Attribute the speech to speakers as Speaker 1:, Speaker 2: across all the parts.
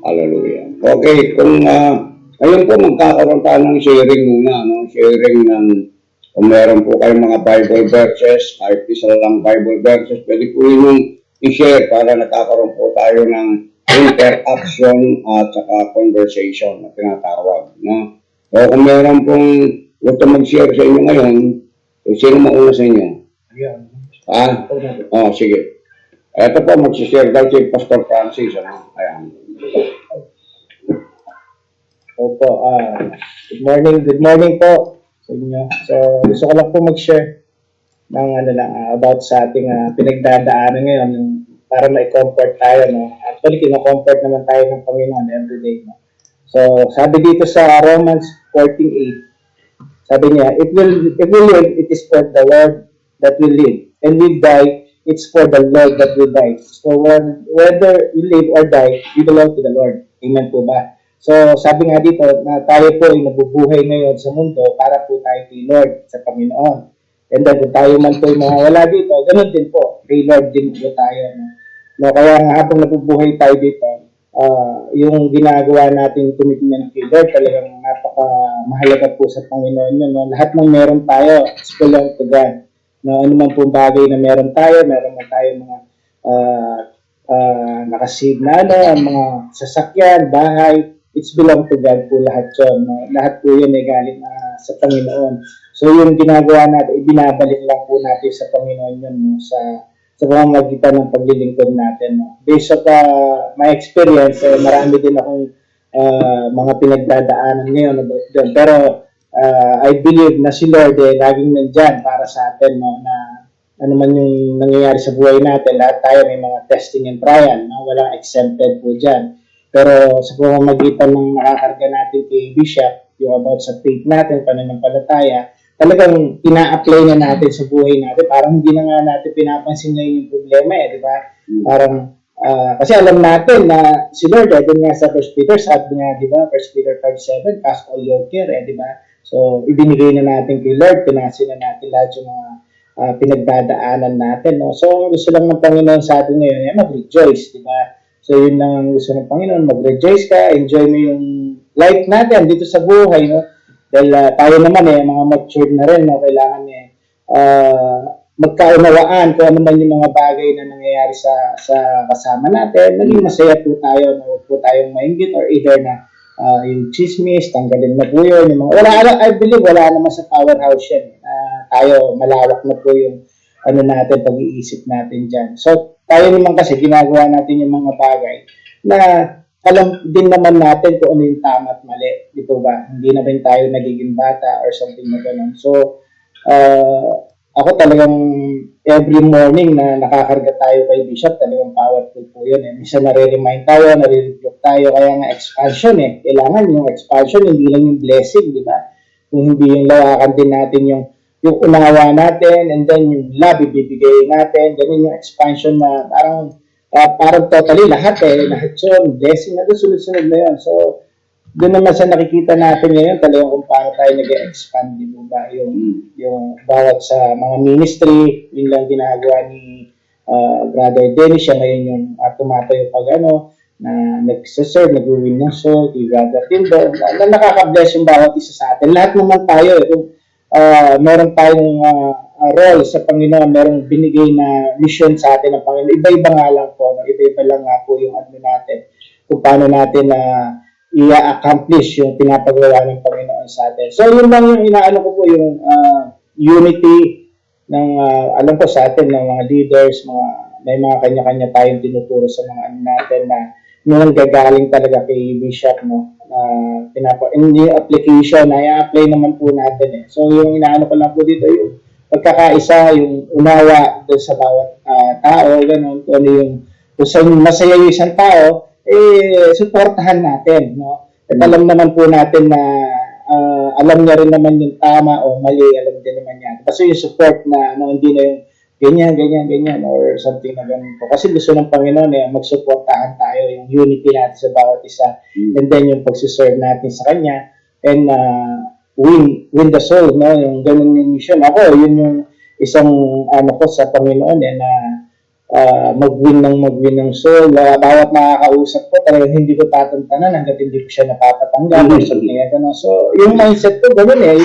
Speaker 1: Hallelujah. Okay, kung ngayon po magkakaroon tayo ng sharing muna, no? Sharing ng kung meron po kayong mga Bible verses, kahit isa lang Bible verses, pwede po yung i-share para nakakaroon po tayo ng interaction at saka conversation na tinatawag. No? So kung meron pong gusto mag-share sa inyo ngayon, sino mauna sa inyo? Ha? Oh, sige. Ito po, mag-share daw si Pastor Francis. Ano? Ayan.
Speaker 2: Opo, good morning po sa inyo. So, gusto ko lang po mag-share ng about sa ating pinagdadaanan ngayon para ma-comfort tayo. No? Actually, kino-comfort naman tayo ng Panginoon everyday. No? So, sabi dito sa Romans 14:8, sabi niya, if we live, it is for the Lord that we live. And we die, it's for the Lord that we die. So, whether we live or die, we belong to the Lord. Amen po ba? So, sabi nga dito na tayo po ay nabubuhay ngayon sa mundo para po tayo kay Lord, sa Panginoon. And then, kung tayo man po ay mawawala dito, ganun din po, kay Lord din po tayo. No, kaya nga habang nabubuhay tayo dito, yung ginagawa natin commitment kay Lord, talagang napaka-mahalaga po sa Panginoon yun. No? Lahat ng meron tayo, is belong to God. No, ano man po bagay na meron tayo mga nakasave na mga sasakyan, bahay, it's belong to God po lahat yun. No? Lahat po yun ay galing sa Panginoon. So yung ginagawa natin, ibinabalik lang po natin sa Panginoon yun, no? sa pamamagitan ng paglilingkod natin. No? Based on my experience, marami din akong mga pinagdadaanan ngayon about doon. Pero I believe na si Lord laging nandyan para sa atin, no? Na ano man yung nangyayari sa buhay natin, lahat tayo may mga testing and trial, no? Walang exempted po dyan. Pero sa pamamagitan ng nakakarga natin kay Bishop, yung about sa faith natin, pananampalataya, talagang ina-apply na natin sa buhay natin. Parang hindi na nga natin pinapansin na yung problema di ba? Parang, kasi alam natin na si Lord, doon nga sa 1 Peter, sabi nga, di ba, 1 Peter 5:7, cast all your care, di ba? So, ibinigay na natin kay Lord, pinasin na natin lahat yung mga pinagdadaanan natin, no? So, gusto lang ng Panginoon sa atin ngayon, mag-rejoice, di ba? So, yun lang ang gusto ng Panginoon, mag-rejoice ka, enjoy mo yung life natin dito sa buhay, no? Dahil tayo naman mga matured na rin, no? Kailangan magkaunawaan kung ano man yung mga bagay na nangyayari sa kasama natin. Naging masaya po tayo, no? Huwag po tayong mainggit or either na yung chismis, tanggalin na po yun. Yung mga, I believe wala naman sa powerhouse yan. Tayo, malawak na po yung natin, pag-iisip natin dyan. So, tayo naman kasi ginagawa natin yung mga bagay na alam din naman natin kung ano yung tama at mali. Di po ba? Hindi na rin tayo nagiging bata or something na gano'n. So, ako talagang every morning na nakakarga tayo kay Bishop, talagang powerful po yun. Minsan nare-remind tayo, nare-reflect tayo, kaya nga expansion Kailangan yung expansion, hindi lang yung blessing, di ba? Kung hindi yung lawakan din natin yung unawa natin, and then yung love, ibibigay natin, ganun yung expansion na parang totally lahat yun, blessing na doon, sunod-sunod na yun. So, doon naman sa nakikita natin ngayon, talagang kung paano tayo nag-expand, di ba? Yung bawat sa mga ministry, yun lang ginagawa ni Brother Dennis, siya ngayon yung tumatayo pag na nagsaserve, nag-win ng soul, kay Brother Timber, na nakaka-bless yung bawat isa sa atin. Lahat naman tayo, meron tayong role sa Panginoon, merong binigay na mission sa atin ng Panginoon. Iba-iba nga lang po, iba-iba lang nga po yung natin, kung paano natin i-accomplish yung pinapagawa ng Panginoon sa atin. So, yun lang yung inaano ko po, yung unity ng, alam ko sa atin, ng mga leaders, may mga kanya-kanya tayong tinuturo sa mga natin na yung gagaling talaga kay Bishop, no? Yung application, i-apply naman po natin So, yung inaano ko lang po dito, yung pagkakaisa, yung unawa doon sa bawat tao, gano'n, kung ano yung, kung saan masaya yung isang tao, suportahan natin, no? At alam naman po natin na alam niya rin naman yung tama o mali, alam din naman niya. Kasi yung support na hindi na yung ganyan, or something na ganun po. Kasi gusto ng Panginoon magsuportahan tayo, yung unity natin sa bawat isa, and then yung pagsiserve natin sa Kanya, and win the soul, no? Yung ganun yung mission. Ako, yun yung isang ko sa Panginoon na mag-win ng soul. Bawat nakakausap ko, talagang hindi ko tatantanan hanggat hindi ko siya napapatanggap or something like that. So, yung mindset ko, gano'n yung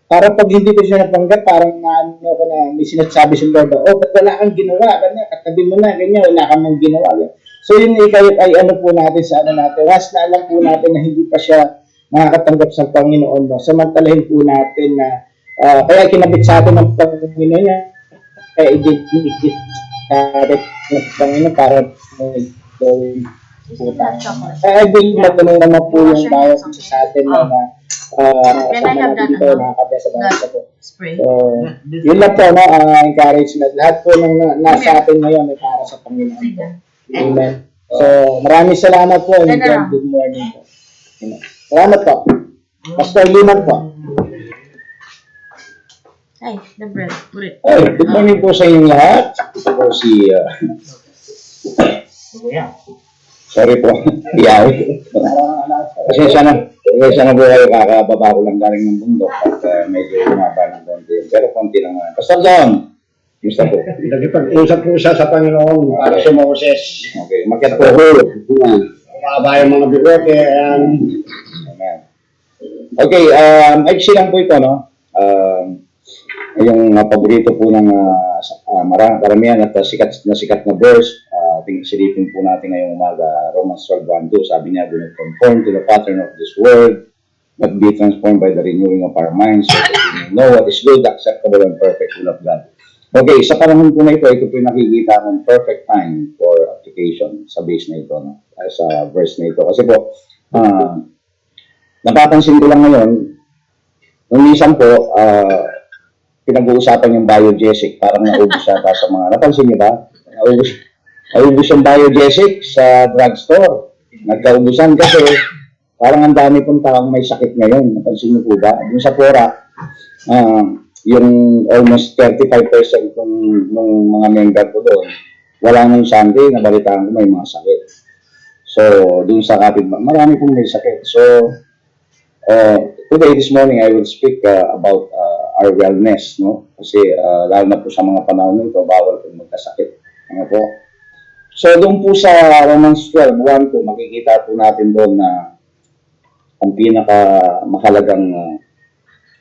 Speaker 2: parang pag hindi ko siya napanggap, parang naano ko na may sinasabi si Lord, ba't wala kang ginawa, ganyan, katabi mo na, ganyan, wala kang mang ginawa. Ganyan. So yun ay ano po natin sa ano natin, once na alam po natin na hindi pa siya nakakatanggap sa Panginoon, no? Samantalahin po natin na, kaya kinabit sa atin ng Panginoon niya, kaya i-dedicate natin ng Panginoon para gawin po tayo. I believe matulungan naman po yung bayan sa atin na kasama natin dito, nakakabasa po. So, yun lang po, no, encouragement. Lahat po ng nasa atin ngayon ay para sa Panginoon po. Amen. So, maraming salamat po and good morning po. Amen. Salamat po. Pastor Liman po.
Speaker 3: Ay, the bread. Put it.
Speaker 1: Ay, good morning po sa inyong lahat. Ito po si... sorry po, iyawi. Pasensya na po kayo, kakababa ko lang galing ng bundok at medyo umaba ng konti. Pero konti lang naman. Pastor John, gusto po.
Speaker 4: Nagipag-usap po siya sa Panginoon para sa Moses.
Speaker 1: Okay, makiat po ko.
Speaker 4: Umaba yung mga bigote.
Speaker 1: Amen. Okay, IC lang po ito, no? Yung paborito po ng karamihan at sikat na verse. Silipin po natin ngayong umaga, Romans 12:1-2. Sabi niya, do not conform to the pattern of this world, but be transformed by the renewing of our minds, so that we may know what is good, acceptable, and perfect will of God. Okay, sa panahon po na ito po yung nakikita ng perfect time for application sa base na ito, no? Sa verse na ito. Kasi po, napapansin ko lang ngayon, nung minsan po, pinag-uusapan yung biogesic, parang naubos siya sa mga, napansin niyo ba? Naubos yung biogesic sa drugstore. Nagkaubusan kasi parang ang dami pong taong may sakit ngayon. Napansin niyo po ba? Yung sa Pora, yung almost 35% ng mga member ko doon, wala nang Sunday, nabalitaan ko may mga sakit. So, doon sa kapitbahay, marami pong may sakit. So, today, this morning, I will speak about our wellness, no? Kasi lalo na po sa mga panahon nito, bawal po magkasakit. Ano po? So, doon po sa Romans 12:1 po, makikita po natin doon na ang pinakamahalagang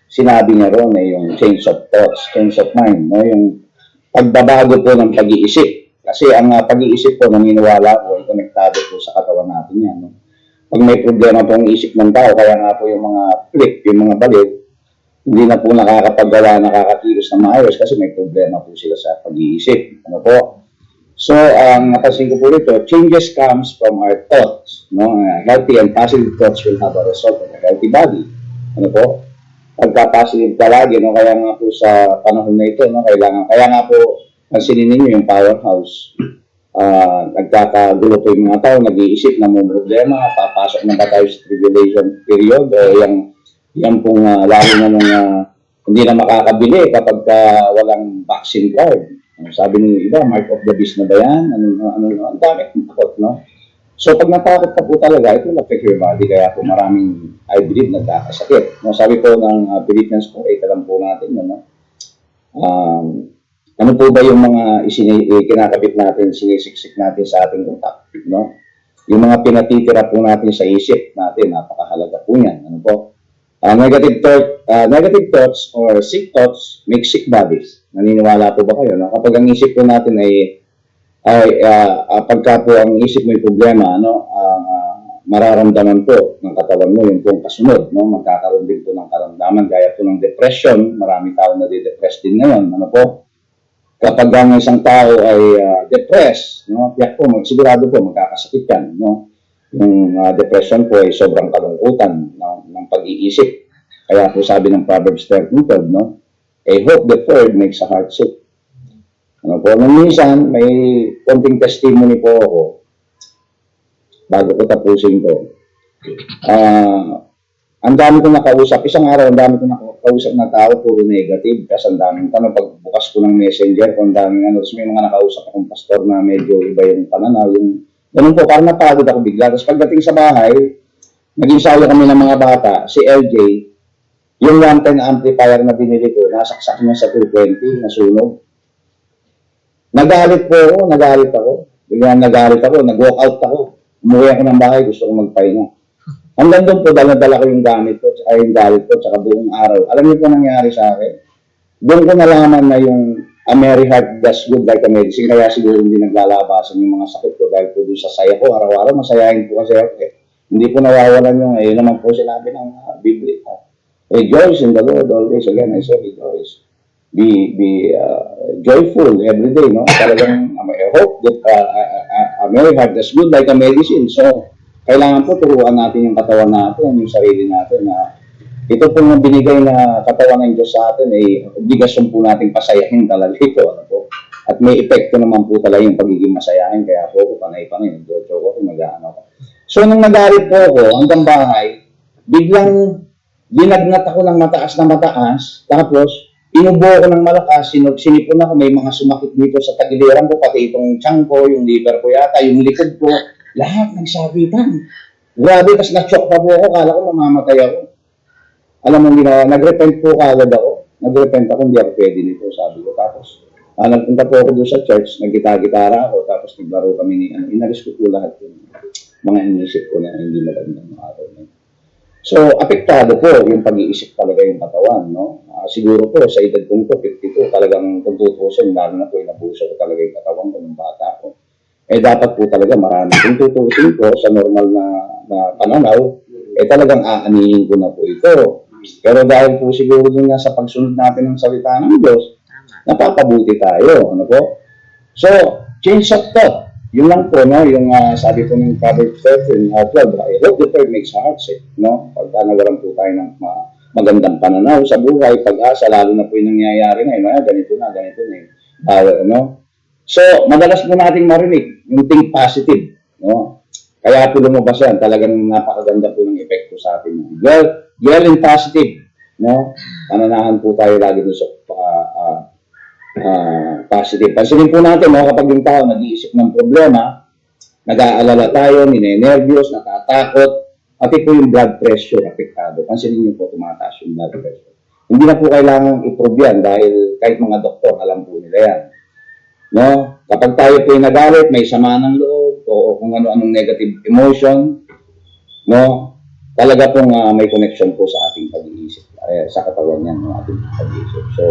Speaker 1: sinabi niya ron ay yung change of thoughts, change of mind, no? Yung pagbabago po ng pag-iisip. Kasi ang pag-iisip po, naniniwala po, ay konektado po sa katawan natin yan, no? Pag may problema po ang isip ng tao, kaya nga po yung mga flip, yung mga balik, hindi na po nakakapagawa, nakakakilos na maayos kasi may problema po sila sa pag-iisip. Ano po? So, ang napansin ko po rito, changes comes from our thoughts. No? Healthy and positive thoughts will have a result of a healthy body. Ano po? Pagka-positive palagi, no? Kaya nga po sa panahon na ito, no? Kaya nga po, pansinin ninyo yung powerhouse. Nagkakagulo po yung mga tao, nag-iisip na may problema, papasok na ba tayo sa tribulation period, o yan pong lalo na nung hindi na makakabili kapag walang vaccine card. Sabi ng iba, mark of the beast na ba yan? Ang dami ng takot, no? So, pag natakot ka po talaga, ito will affect your body, kaya po maraming, I believe, nagkakasakit. No, sabi po ng Philippians 4:8 alam po natin, no? Ano po ba yung mga kinakabit natin, sinisiksik natin sa ating utak, no? Yung mga pinatitira po natin sa isip natin, napakahalaga po yan. Ano po? Negative thoughts or sick thoughts make sick bodies. Naniniwala po ba kayo? No? Kapag ang isip po natin ay pagka po ang isip mo yung problema, no, mararamdaman po ng katawan mo yung pong kasunod, no? Magkakaroon din po ng karamdaman gaya po ng depression. Marami tao na di-depress din ngayon. Ano po? Kapag ang isang tao ay depressed, no, tiyak po, sigurado po magkakasakit yan, no? Yung depression po ay sobrang kalungkutan, no, ng pag-iisip. Kaya po sabi ng Proverbs 13:12, no? A hope deferred makes a heart sick. Ano po, nung minsan, may konting testimony po ako bago ko tapusin to. Ang dami ko nakausap, isang araw, ang dami ko nakausap na tao, puro negative, kasi ang daming tanong, pagbukas ko ng messenger, kung daming ano, may mga nakausap akong pastor na medyo iba yung pananaw, yung ganun po, parang napagod ako bigla. Tapos pagdating sa bahay, naging sayo kami ng mga bata, si LJ, yung 110 amplifier na binili ko, nasaksak niya sa 220, nasunog.
Speaker 5: Nagalit ako. Biglang nagalit ako, nag-walk out ako. Umuwi ako ng bahay, gusto ko magpahinga. Hanggang doon po, dala-dala ko yung gamit ko, ay yung galit ko, tsaka buong araw. Alam niyo po nangyari sa akin? Doon ko nalaman na yung a merry heart does good like a medicine, kaya siguro hindi naglalabasan yung mga sakit ko dahil po doon sa saya ko, araw-araw masayahin po kasi ako eh. Hindi po nawawalan yung, naman po sinabi ng Biblia. Rejoice in the Lord always. Again, I say rejoice. Be joyful every day, no? Talagang, I hope that a merry heart does good like a medicine. So, kailangan po turuan natin yung katawan natin, yung sarili natin na ito po yung binigay na katawan ng Diyos sa atin, obligasyon po natin pasayahin talaga ito. Ano po? At may epekto naman po talaga yung pagiging masayahin, kaya po panay-panay, nag-jojo ko, nag-ano ko. So, nung nagalit po ako hanggang bahay, biglang dinagnat ako ng mataas na mataas, tapos inubo ko ng malakas, sinipon ako, may mga sumakit dito sa tagiliran ko, pati itong tiyan ko, yung liver ko yata, yung likod ko, lahat nagsabitan. Grabe, kasi na-shock pa po ako, kala ko mamamatay ako. Alam mo, nag-repent po kagad ako. Nag-repent ako, hindi ako pwede nito, sabi ko. Tapos, nagpunta po ako doon sa church, naggitara-gitara ako, tapos naglaro kami ni, inalis ko po lahat yung mga inisip ko na hindi magandang araw na yun. So, apektado po yung pag-iisip talaga yung katawan, no? Siguro po, sa edad kong to, 52, talagang kung tutusin, lalo na po inabuso ko talaga yung katawan ko ng bata ko. Dapat po talaga marami. Kung tutusin ko sa normal na pananaw, talagang aanihin ko na po ito. Pero dahil po siguro dun nga sa pagsunod natin ng salita ng Diyos, napapabuti tayo, ano po? So, change of thought. Yun lang po, no? Yung sabi ko ng Proverbs 13, 12, I hope the Lord makes heart sick, no? Pagka nawalan po tayo ng magandang pananaw sa buhay, pag-asa, lalo na po yung nangyayari ngayon, ganito na no? So, madalas po nating marinig yung think positive, no? Kaya po lumabas yan, talagang napakaganda po ng epekto sa atin. Dwell in positive, no? Pananahan po tayo lagi doon sa positive. Pansinin po natin, no, kapag yung tao nag-iisip ng problema, nag-aalala tayo, ninenervyos, natatakot, pati po yung blood pressure apektado. Pansinin niyo po, tumataas yung blood pressure. Hindi na po kailangan i-prove yan dahil kahit mga doktor, alam po nila yan. No? Kapag tayo po yung nagalit, may sama ng loob, o kung ano-anong negative emotion, no? Talaga pong may connection po sa ating pag-iisip, sa katawan yan, ng ating pag-iisip. So,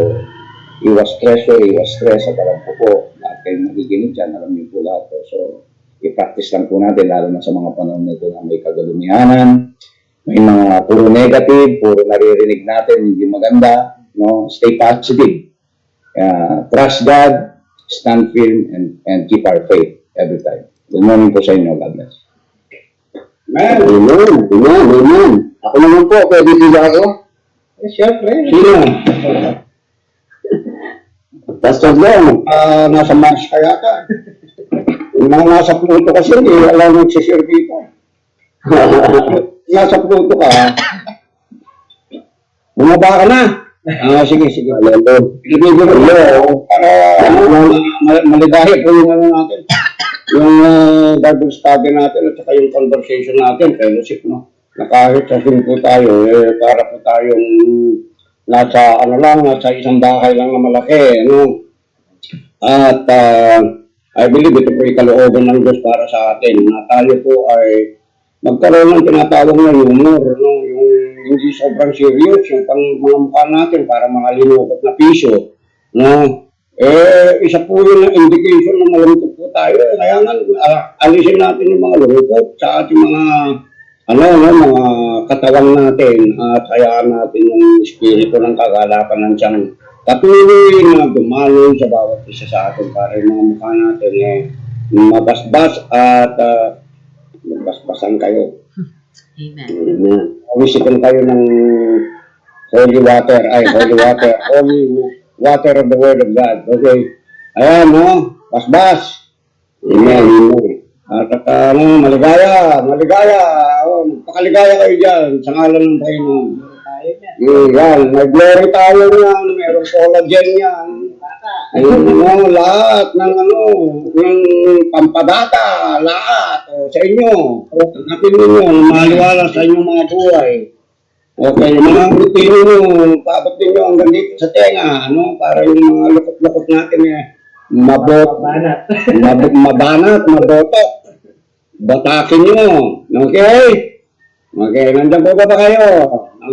Speaker 5: iwas pressure, iwas stress, at alam po, lahat kayong nakikinig dyan, alam niyo po lahat po. So, i-practice lang po natin, lalo na sa mga panahon na ito na may kagalumihanan, may mga puro negative, puro naririnig natin, hindi maganda, no? Stay positive. Trust God, stand firm, and keep our faith every time. Good morning po sa inyo, God bless. Amen. Ako naman po, pwede sila ako?
Speaker 2: Siyempre.
Speaker 5: Sino? Pastor Gong, nasa Mars kaya ka. Yung mga nasa Pluto kasi, alam mo nagsishare dito. Nasa Pluto ka, bumaba ka na. Sige. Alam mo. Ibigay ko para maligahi po yung ano natin. Yung Bible study natin at saka yung conversation natin, fellowship, no? Na kahit sa po tayo, para po tayong nasa isang bahay lang na malaki, no? At I believe ito po yung kalooban ng Diyos para sa atin, na tayo po ay magkaroon ng tinatawag na humor, no? Yung hindi sobrang serious, yung mga mukha natin para mga linukot na piso, no? Isa po yun ang indication na malungkot po tayo. Kaya nga, alisin natin yung mga lungkot sa ating mga mga katawan natin at hayaan natin yung espiritu ng kagalakan ng siyang patuloy na dumaloy sa bawat isa sa atin para yung mga mukha natin mabasbas at magbasbasan kayo.
Speaker 3: Amen.
Speaker 5: Wisikin kayo ng holy water of the word of God. Okay. Ayan, no? Basbas. Amen. At maligaya. Magpakaligaya kayo dyan sa ngalan ng Panginoon. Yan. May glory tayo yan. Meron collagen yan. Lahat ng ng pampadata, lahat. Sa inyo. Hanapin ninyo, maliwala sa inyong mga buhay. Okay, yung mga rutino nyo, paabot ninyo hanggang dito sa tenga, para yung mga lukot-lukot natin
Speaker 2: Banat.
Speaker 1: mabanat, maboto. Batakin nyo. Okay? Okay, nandiyan po ba kayo?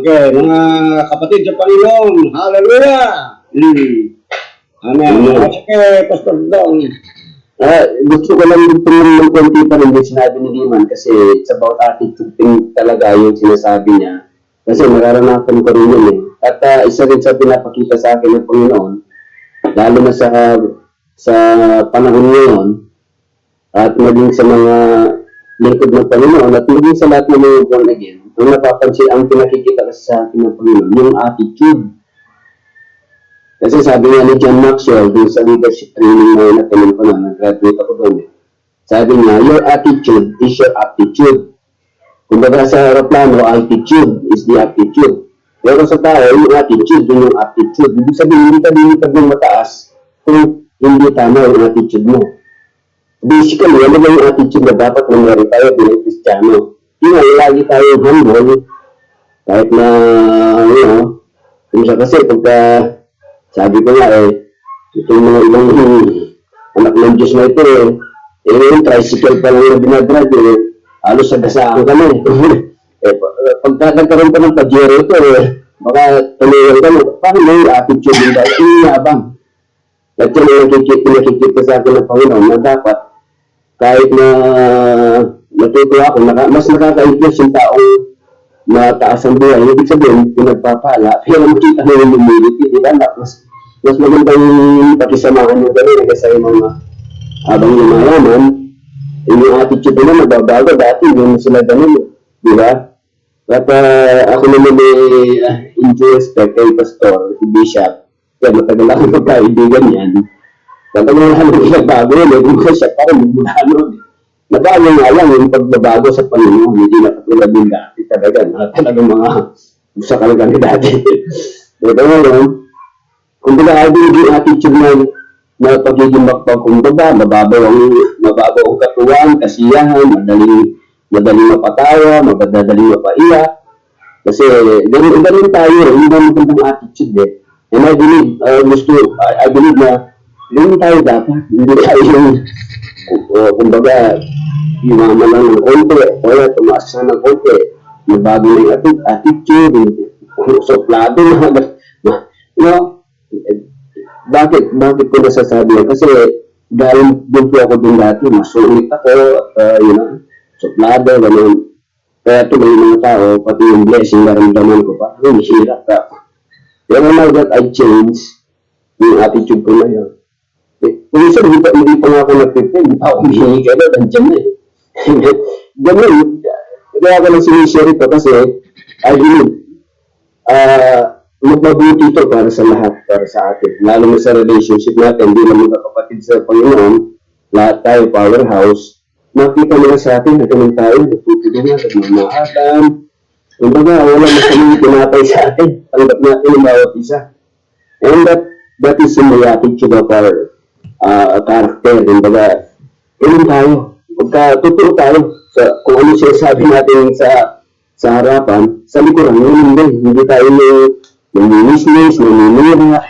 Speaker 1: Okay, mga kapatid sa Panginoon. Hallelujah! Amen. Sige, Pastor Don.
Speaker 5: Gusto ko lang tumulong ng konti pa rin yung sinabi ni Liman kasi it's about attitude thing talaga yung sinasabi niya. Kasi nararanasan ko rin yun eh. At isa rin sa pinapakita sa akin ng Panginoon, lalo na sa panahon ngayon, at maging sa mga lingkod ng Panginoon, at maging sa lahat ng mga born again, ang napapansin, ang pinakikita kasi sa akin ng Panginoon, yung attitude. Kasi sabi nga ni John Maxwell, dun sa leadership training na natanong ko na, nag-graduate ako doon eh. Sabi niya, your attitude is your aptitude. Kumbaga sa aeroplano, altitude is the aptitude. Pero sa tao, yung attitude, yun yung aptitude. Ibig sabihin, hindi ka lumipad ng mataas kung hindi tama yung attitude mo. Basically, ano ba yung attitude na dapat nangyari tayo bilang Kristiyano? Yun, lagi tayong humble, kahit na, kasi pagka, sabi ko nga itong mga ibang anak ng Diyos na ito yung tricycle pa lang na binadrag halos sagasaan ka na pagka nagkaroon pa ng pajero ito baka tuloy ka na, paano yung attitude yung dahil iniyabang. At yun yung nakikita sa akin ng Panginoon na dapat kahit na natutuwa ako, mas nakaka-impress yung taong mataas ang buhay, ibig sabihin, pinagpapala, pero makita na yung humility, di ba? Mas magandang pakisamahan yung gano'n kasi yung mga habang yumayaman, yung attitude nila nagbabago, dati yung sila gano'n, di ba? At ako naman in due respect kay Pastor, si Bishop, kaya matagal ako magkaibigan yan. Kapag wala nang pinagbago yun, hindi ko siya parang magmulano. Nabago nga lang yung pagbabago sa Panginoon, hindi na katulad ng dati talaga, talagang mga sa kalaga ni dati. Pero ngayon, kung baga yung attitude na pagiging magpagkumbaga, mababaw ang katuwang, kasiyahan, madaling mapatawa, madaling mapaiyak. Kasi ganun tayo, hindi na magandang attitude eh. And I believe, I believe na ganun tayo dapat, hindi tayo yung kumbaga, yumaman lang ng konti, o tumaas na ng konti, mabago na yung attitude, soplado na, bakit ko nasasabi yan? Kasi dahil doon po ako din dati, masulit ako, at soplado, gano'n. Kaya tuloy mga tao, pati yung blessing, naramdaman ko pa, hirap ka. Pero now that I changed, yung attitude ko na yun, kung isa, hindi pa nga ako nagpipin, hindi pa ako humihingi ka na, nandiyan na eh. Ganun, kaya ako nang sinishare ito kasi, I believe, magmabuti ito para sa lahat, para sa atin. Lalo na sa relationship natin, hindi lang magkakapatid sa Panginoon, lahat tayo, powerhouse, makita nila sa atin na ganun tayo, natutunan na, nagmamahalan, kumbaga, wala masamang pinatay sa atin, tanggap natin ang bawat isa. And that is in the attitude of our character, kumbaga, ganun tayo. Pagka tuturo tayo kung ano siya sabi natin sa harapan, sa likuran, hindi tayo nanginisnis, naninira,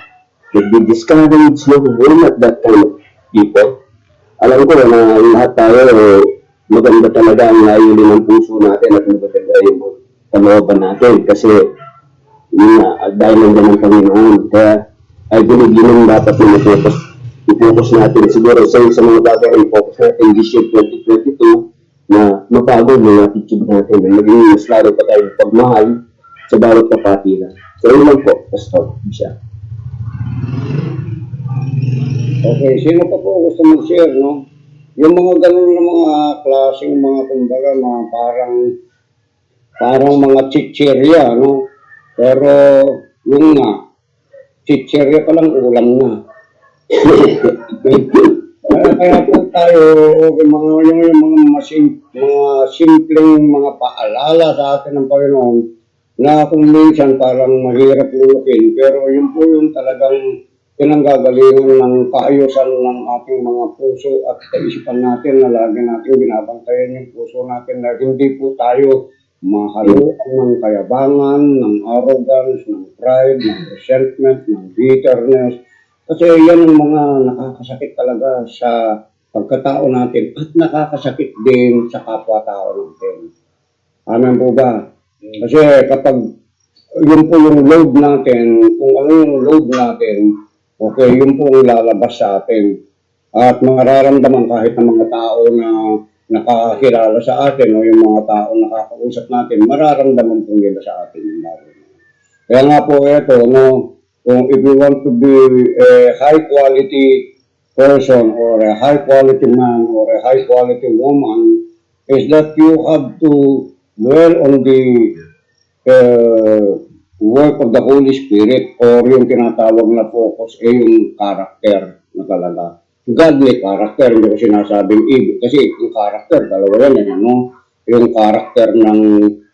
Speaker 5: nagdi-discourage, we're not that kind of people. Alam ko na lahat tayo, maganda talaga ang layunin ng puso natin at maganda yung kalooban natin kasi dahil nandiyan ang Panginoon. Kaya I believe yun ang dapat i-focus natin. Siguro sa mga bagay ay i-focus natin this year 2022 na mabago yung attitude natin. Maging mas lalo pa tayo pagmahal sa bawat kapatiran. So yun lang po, Pastor siya.
Speaker 1: Okay, sino pa po gusto mag-share, no? Yung mga ganun na mga klaseng mga kumbaga, mga parang mga chichirya, no? Pero yung nga, chichirya pa lang ulam na. Kaya po tayo, yung mga simpleng mga paalala sa atin ng Panginoon na kung minsan parang mahirap lulukin, pero yun po yung talagang pinanggagalingan ng kaayusan ng ating mga puso at kaisipan natin na lagi natin binabantayan yung puso natin na hindi po tayo mahalo ng kayabangan, ng arrogance, ng pride, ng resentment, ng bitterness, Kasi yan ang mga nakakasakit talaga sa pagkatao natin at nakakasakit din sa kapwa-tao natin. Amen po ba? Kasi kapag yun po yung load natin, kung ano yung load natin, okay, yun po ang lalabas sa atin. At mararamdaman kahit ng mga tao na nakakilala sa atin o yung mga tao na nakakausap natin, mararamdaman po nila sa atin yung laro. Kaya nga po ito, no, kung if you want to be a high quality person or a high quality man or a high quality woman, is that you have to dwell on the work of the Holy Spirit or yung tinatawag na focus yung character na talaga. Godly character, hindi ko sinasabing ibig. Kasi yung character, dalawa yan, ano? Yung character ng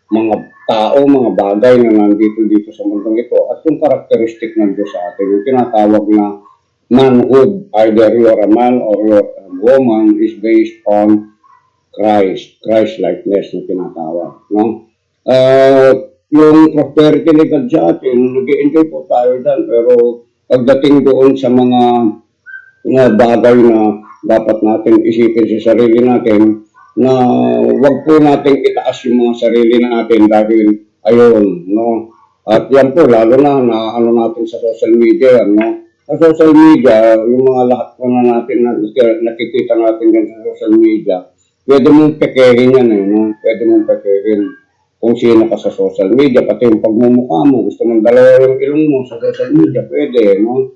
Speaker 1: mga tao, mga bagay na nandito dito sa mundong ito at yung characteristic ng Diyos sa atin, yung tinatawag na manhood, either you're a man or you're a woman, is based on Christ-likeness na tinatawag. No? Yung prosperity ni God sa atin, nag-i-enjoy po tayo dyan, pero pagdating doon sa mga bagay na dapat natin isipin sa sarili natin, na wag po natin itaas yung mga sarili natin dahil ayun, no? At yan po, lalo na ano natin sa social media, no? Sa social media, yung mga lahat po na natin nakikita natin yan sa social media, pwede mong pekehin yan, no? Pwede mong pekehin kung sino ka sa social media, pati yung pagmumukha mo, gusto mong dalawa yung ilong mo sa social media, pwede, no?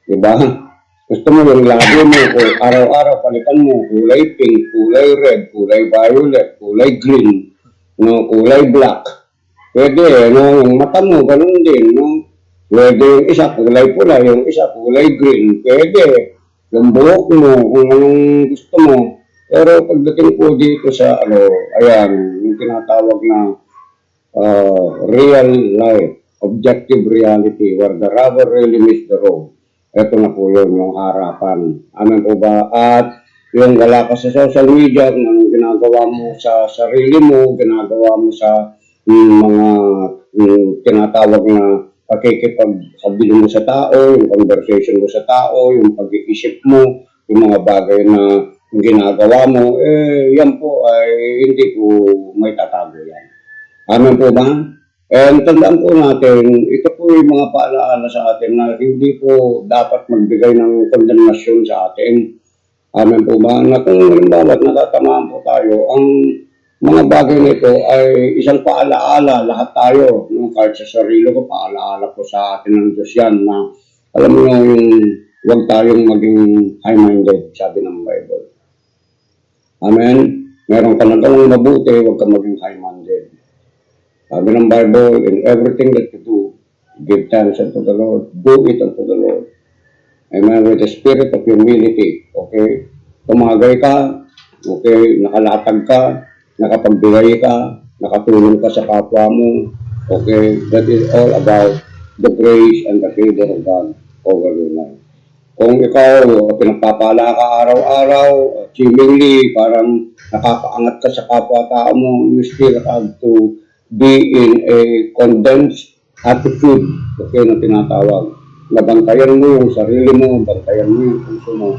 Speaker 1: Diba? Gusto mo yung labi mo, kung araw-araw palitan mo, kulay pink, kulay red, kulay violet, kulay green, no, kulay black. Pwede, no, yung mata mo, ganun din, no. Pwede yung isa kulay pula, yung isa kulay green, pwede. Yung buhok mo, kung anong gusto mo. Pero pagdating po dito sa, ayan, yung tinatawag na real life, objective reality, where the rubber really meets the road. Ito na po yun, yung harapan. Amen po ba? At yung wala ka sa social media, kung anong ginagawa mo sa sarili mo, ginagawa mo sa mga tinatawag na pakikipagkabili mo sa tao, yung conversation mo sa tao, yung pag-iisip mo, yung mga bagay na ginagawa mo, yan po ay hindi po may tatago yan. Amen po ba? And tandaan po natin, ito po yung mga paalaala sa atin na hindi po dapat magbigay ng kondemnasyon sa atin. Amen po ba? Na kung halimbawa natatamaan po tayo, ang mga bagay nito ay isang paalaala, lahat tayo. No? Kahit sa sarili ko, paalaala po sa atin ng Diyos yan na alam mo yung huwag tayong maging high-minded, sabi ng Bible. Amen? Meron ka na gawang mabuti, huwag ka maging high-minded. Sabi ng Bible, in everything that you do, give thanks unto the Lord. Do it unto the Lord. Amen. With the spirit of humility. Okay? Tumagay ka. Okay? Nakalatag ka. Nakapagbigay ka. Nakatulong ka sa kapwa mo. Okay? That is all about the grace and the favor of God over your life. Kung ikaw, pinagpapala ka araw-araw, seemingly, parang nakakaangat ka sa kapwa-tao mo, you still have to be in a condensed attitude, okay, na tinatawag. Nabantayan mo yung sarili mo, bantayan mo yung puso mo,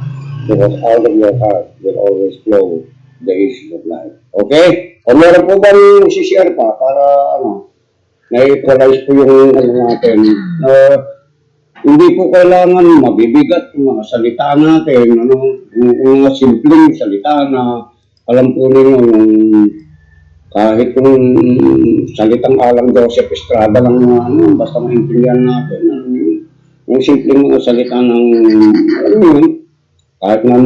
Speaker 1: because out of your heart will always flow the issues of life. Okay? O meron po ba yung share pa para na-equalize po yung natin? Hindi po kailangan mabibigat yung mga salita natin, yung mga simpleng salita na alam po ninyo yung kahit kung salitang Alang Joseph Estrada lang basta maintindihan natin, yung simpleng mga salita ng, alam mo yun, kahit na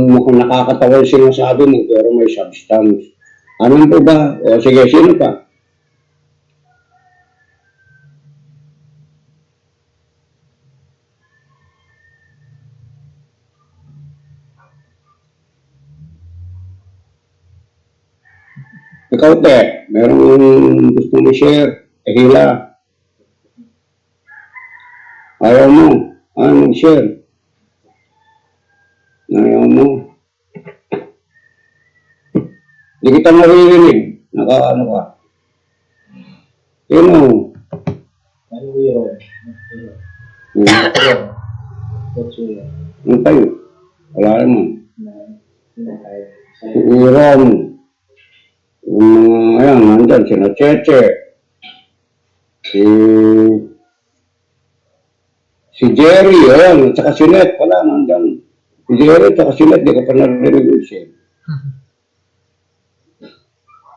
Speaker 1: nakakatawa yung sinasabi mo, pero may substance. Ano po ba? O sige, sino pa? Ikaw, te, meron gusto mo share? Hila. Ayaw mo. Ano share? Ayaw mo. Hindi kita maririnig. Naka-ano ka. Sino?
Speaker 2: Ano yun?
Speaker 1: Hmm.
Speaker 2: Kutsuya.
Speaker 1: Ano tayo? Wala naman.
Speaker 2: Na tayo.
Speaker 1: Si Iron. Yung mga, ayan, nandyan, sina Cheche. Si Jerry, ayan, at saka si Net, wala, nandyan. Si Jerry, at saka si Net, di ko pa narinig yung siya.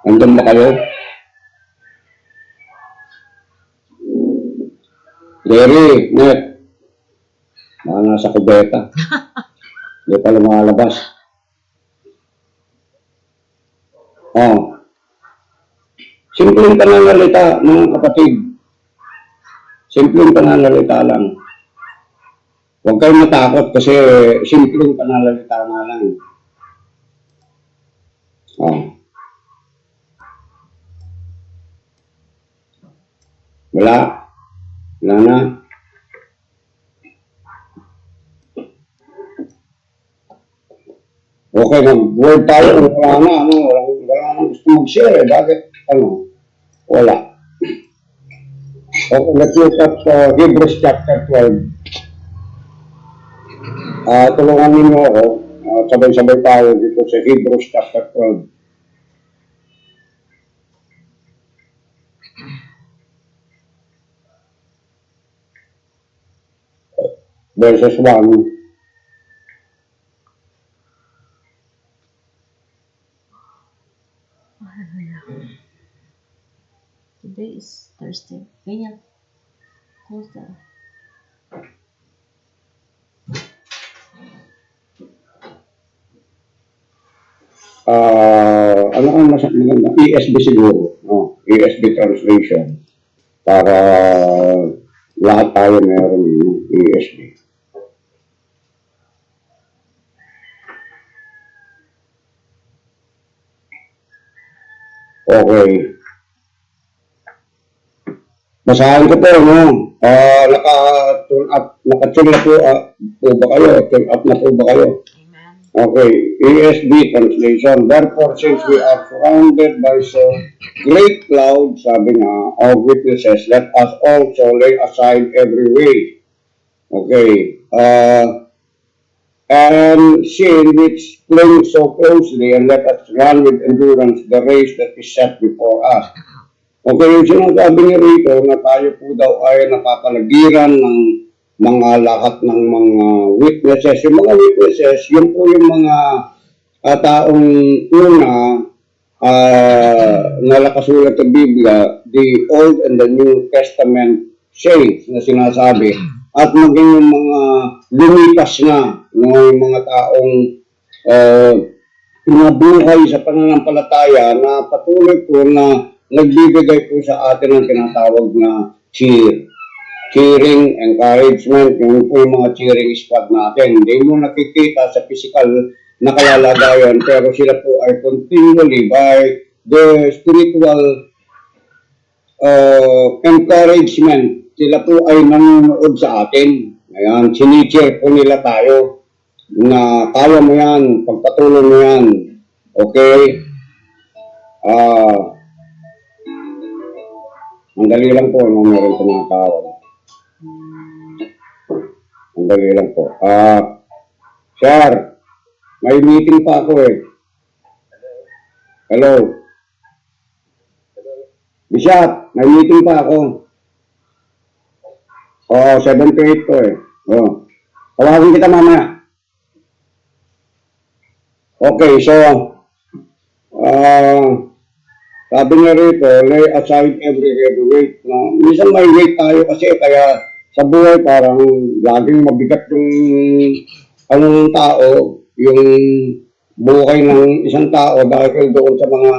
Speaker 1: Nandyan ba kayo? Jerry, Net, baka nasa kubeta. Hindi pa lumalabas. Oh. Simpleng pananalita, mga kapatid. Simpleng pananalita lang. Huwag kayong matakot kasi simpleng pananalita nga lang. Oh. Wala. Wala na. Okay, mag-word tayo. Wala na. Ano, wala na gusto mag-share. Bakit? Ano? Wala. Okay, let's look at Hebrews chapter 12. Tulungan ninyo ako. Sabay-sabay tayo dito sa Hebrews chapter 12. Verses 1.
Speaker 3: Today is Thursday. Ganyan. Close the...
Speaker 1: Ano ang maganda? ESV siguro. No? ESV translation. Para lahat tayo meron ng ESV. Okay. Basahin ko po, no? Naka-tune na po ba kayo? Tune up na po ba kayo?
Speaker 3: Amen.
Speaker 1: Okay, ESV translation. Therefore, since we are surrounded by so great cloud, sabi nga, of witnesses, let us also lay aside every weight. Okay, and sin which clings so closely, and let us run with endurance the race that is set before us. Okay, yung sinasabi niya rito na tayo po daw ay napapalagiran ng mga lahat ng mga witnesses. Yung mga witnesses, yun po yung mga taong una na nakasulat sa Biblia, the Old and the New Testament saints na sinasabi. At maging yung mga lumipas na, no, yung mga taong nabuhay sa pananampalataya na patuloy po na nagbibigay po sa atin ang tinatawag na cheering, encouragement, yung po yung mga cheering squad natin. Hindi mo nakikita sa physical na kalalagayan, pero sila po ay continually by the spiritual encouragement, sila po ay nanonood sa atin. Ayan, sinicheer po nila tayo na kaya mo yan, pagpatuloy mo yan. Okay? Ang dali lang po, no, meron tumatawag. Ang dali lang po. Sir, may meeting pa ako eh. Hello? Bishop, may meeting pa ako. 7 to 8 ko eh. Tawagin kita mamaya. Okay, so, sabi nga rito, lay aside every heavy weight. No? Minsan may weight tayo kasi kaya sa buhay parang laging mabigat yung tao, yung buhay ng isang tao dahil doon sa mga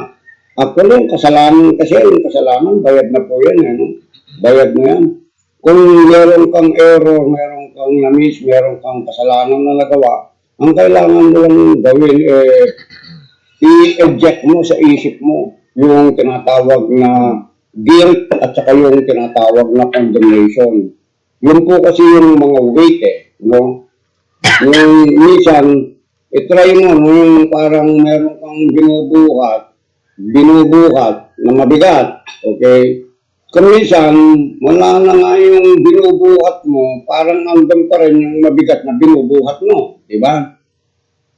Speaker 1: actually yung kasalanan kasi yung kasalanan bayad na po yan, no? Bayad na yan. Kung meron kang error, meron kang na-miss, meron kang kasalanan na nagawa, ang kailangan mo lang gawin i-eject mo sa isip mo yung tinatawag na guilt at saka yung tinatawag na condemnation. Yun po kasi yung mga weight no? Yung minsan, itry mo, yung parang meron kang binubuhat na mabigat, okay? Kuminsan, wala na nga yung binubuhat mo, parang andun pa rin yung mabigat na binubuhat mo. Di ba?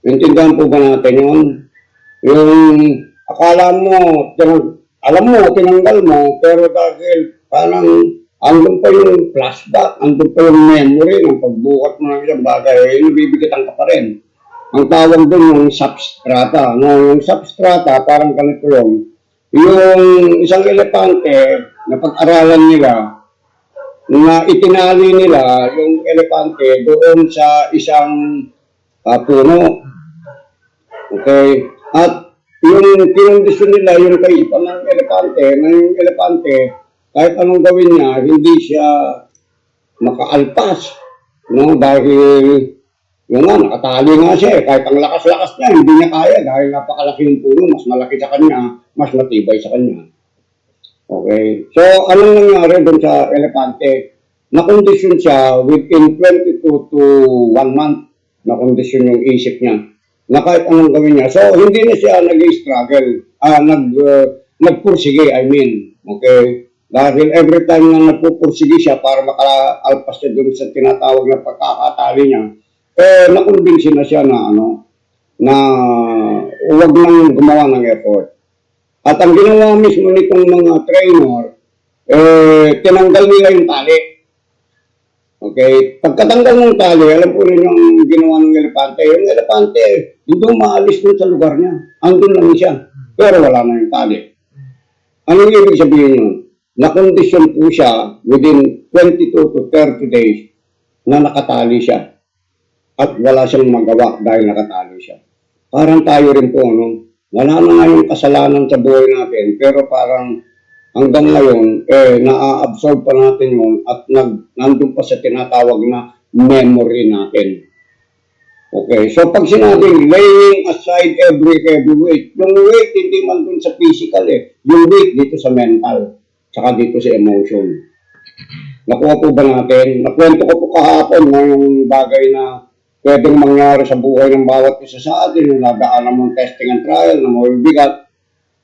Speaker 1: Intindihan po ba natin yun? Yung akala mo, alam mo, tinanggal mo, pero dahil parang andun pa yung flashback, andun pa yung memory ng pagbuhat mo ng isang bagay, nabibigatan ka pa rin. Ang tawag doon yung substrata. No? Yung substrata, parang ganito yung isang elepante na pag-aralan nila, na itinali nila yung elepante doon sa isang puno. Okay? At yung kinondisyon nila, yung kaisipan ng elepante, na yung elepante, kahit anong gawin niya, hindi siya makaalpas. No? Dahil yung nga, nakatali nga siya eh. Kahit ang lakas-lakas niya, hindi niya kaya dahil napakalaki yung puno, mas malaki sa kanya, mas matibay sa kanya. Okay? So, anong nangyari doon sa elepante? Na-condition siya within 22 to 1 month. Na-condition yung isip niya. Na kahit anong gawin niya. So, hindi na siya nag-struggle. Nagpursige, I mean. Okay? Dahil every time na nagpupursige siya para makaalpas siya doon sa tinatawag na pagkakatali niya, nakumbinsin na siya na na huwag nang gumawa ng effort. At ang ginawa mismo nitong mga trainer, tinanggal nila yung tali. Okay? Pagkatanggal ng tali, alam po rin yung ginawa ng elepante. Yung elepante, hindi maalis dun sa lugar niya. Andun lang siya. Pero wala na yung tali. Anong ibig sabihin yun? Na-condition po siya within 22 to 30 days na nakatali siya. At wala siyang magawa dahil nakatali siya. Parang tayo rin po, wala na nga yung kasalanan sa buhay natin, pero parang hanggang ngayon, na-absorb pa natin yun at nandun pa sa tinatawag na memory natin. Okay, so pag sinabing laying aside every weight, yung weight hindi man dun sa physical yung weight dito sa mental, saka dito sa emotion. Nakuha po ba natin? Nakwento ko po kahapon na yung bagay na pwedeng mangyari sa buhay ng bawat isa sa atin, yung nadaanan mong testing and trial na mabibigat.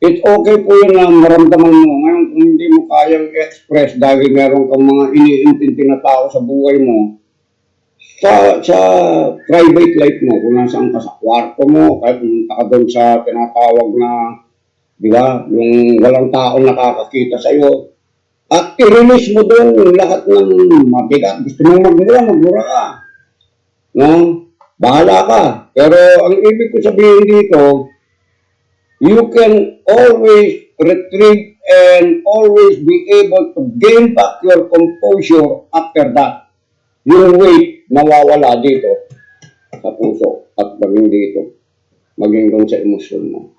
Speaker 1: It's okay po yun na maramdaman mo. Ngayon, kung hindi mo kayang express dahil meron kang mga iniintindi na tao sa buhay mo, sa private life mo, kung nasaan ka sa kwarto mo, kahit pumunta ka doon sa tinatawag na, di ba, yung walang tao nakakakita sa iyo, at i-release mo doon yung lahat ng mabigat. Gusto mong magmura ka. No? Bahala ka. Pero ang ibig ko sabihin dito, you can always retrieve and always be able to gain back your composure after that. Yung weight nawawala dito sa puso at maging dito. Maging doon sa emosyon mo.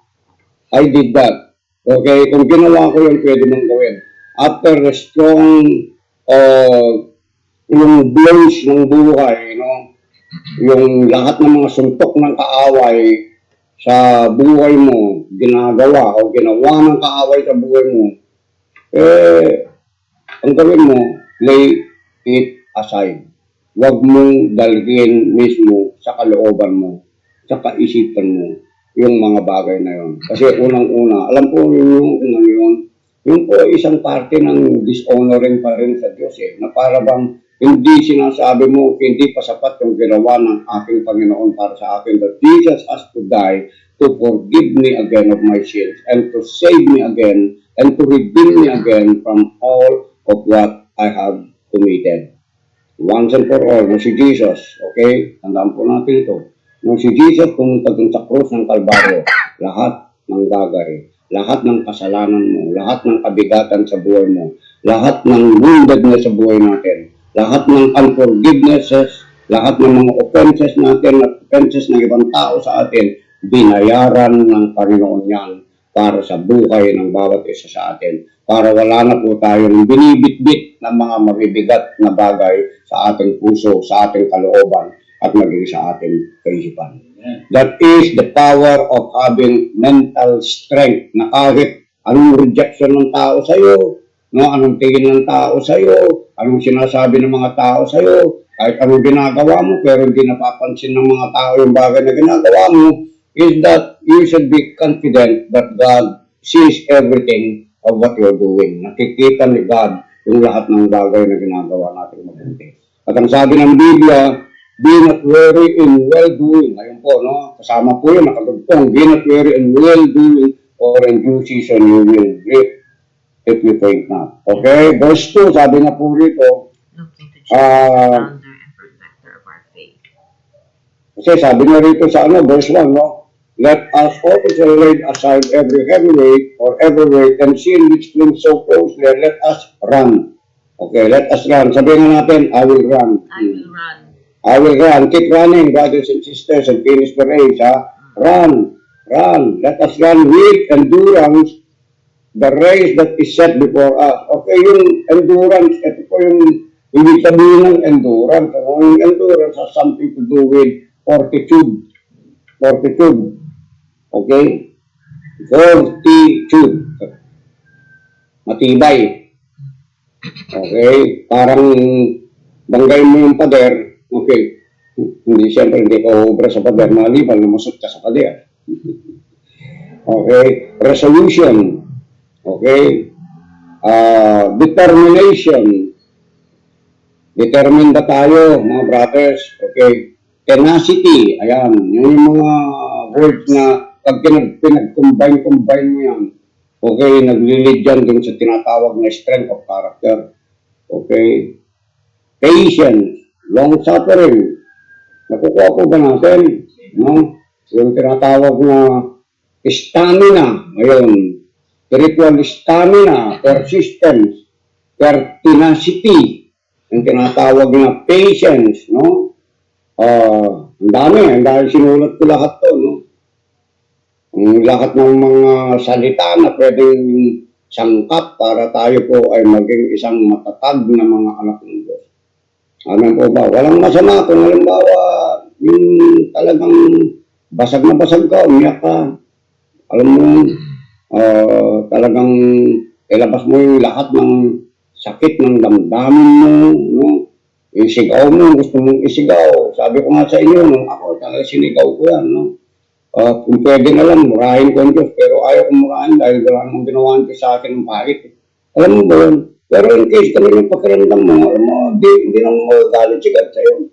Speaker 1: I did that. Okay? Kung ginawa ko yun, pwede mong gawin. After a strong yung blows ng buhay, yung lahat ng mga suntok ng kaaway sa buhay mo, ginagawa o ginawa ng kaaway sa buhay mo, ang gawin mo, lay it aside. Huwag mong dalhin mismo sa kalooban mo, sa kaisipan mo, yung mga bagay na yon. Kasi unang-una, alam po yung po isang parte ng dishonoring pa rin sa Diyos na para bang hindi sinasabi mo, hindi pa sapat yung ginawa ng aking Panginoon para sa akin, that Jesus has to die to forgive me again of my sins and to save me again and to redeem me again from all of what I have committed. Once and for all, si Jesus, okay? Tandaan po natin ito. Si Jesus pumunta dun sa krus ng Kalbaryo, lahat ng bagay, lahat ng kasalanan mo, lahat ng kabigatan sa buhay mo, lahat ng woundedness sa buhay natin, lahat ng unforgivenesses, lahat ng mga offenses natin at offenses ng ibang tao sa atin, binayaran ng Panginoon yan para sa buhay ng bawat isa sa atin. Para wala na po tayong binibitbit ng mga mabibigat na bagay sa ating puso, sa ating kalooban, at maging sa ating kaisipan. That is the power of having mental strength na kahit anong rejection ng tao sa iyo, anong tingin ng tao sa iyo, anong sinasabi ng mga tao sa iyo, kahit anong ginagawa mo pero hindi napapansin ng mga tao yung bagay na ginagawa mo, is that you should be confident that God sees everything of what you're doing. Nakikita ni God yung lahat ng bagay na ginagawa natin mabuti. At ang sabi ng Biblia, be not weary in well-doing. Ayun po, no? Kasama po yun, nakatugtong. Be not weary in well-doing, or in due season you will reap if you faint not. Okay? Verse 2, sabi nga po rito,
Speaker 3: Looking to Jesus, the founder and perfecter of our faith.
Speaker 1: kasi sabi nga rito sa verse 1, no? Let us also lay aside every heavy weight or every weight and sin which clings so closely, and let us run. Okay, let us run. Sabihin nga natin, I will run.
Speaker 3: I will run.
Speaker 1: I will run. Keep running, brothers and sisters, and finish the race, ha? Run. Run. Let us run with endurance the race that is set before us. Okay, yung endurance, ito po yung ibig sabihin ng endurance. Yung endurance has something to do with fortitude. Fortitude. Okay? Fortitude. Matibay. Okay? Parang banggay mo yung pader. Okay. Hindi, siyempre, hindi ka ubra sa pader. Maliban, lumusot ka sa pader. Okay? Resolution. Okay? Determination. Determined ba tayo, mga brothers? Okay? Tenacity. Ayan. Yun yung mga words na pag pinag-combine mo yan, okay, naglilid yan dun sa tinatawag na strength of character. Okay? Patience. Long-suffering. Nakukuha po ba natin? No? Yung tinatawag na stamina. Ngayon, spiritual stamina, persistence, tenacity, yung tinatawag na patience, no? Ang dami, dahil sinulat ko lahat to, no? Ang lahat ng mga salita na pwedeng sangkap para tayo po ay maging isang matatag na mga anak ng Diyos. Amen po ba? Walang masama kung halimbawa yung talagang basag na basag ka, umiyak ka. Alam mo, talagang ilabas mo yung lahat ng sakit ng damdamin mo, no? Isigaw mo, gusto mong isigaw. Sabi ko nga sa inyo, nung ako talaga sinigaw ko yan, no? Kung pwede na lang, murahin ko ang Diyos, pero ayaw kong murahin dahil wala namang ginawa Diyos sa akin ng pahit. Alam mo ba yun? Pero in case kami yung pakiramdam mo, alam mo, hindi nang magagalit si God sa'yo.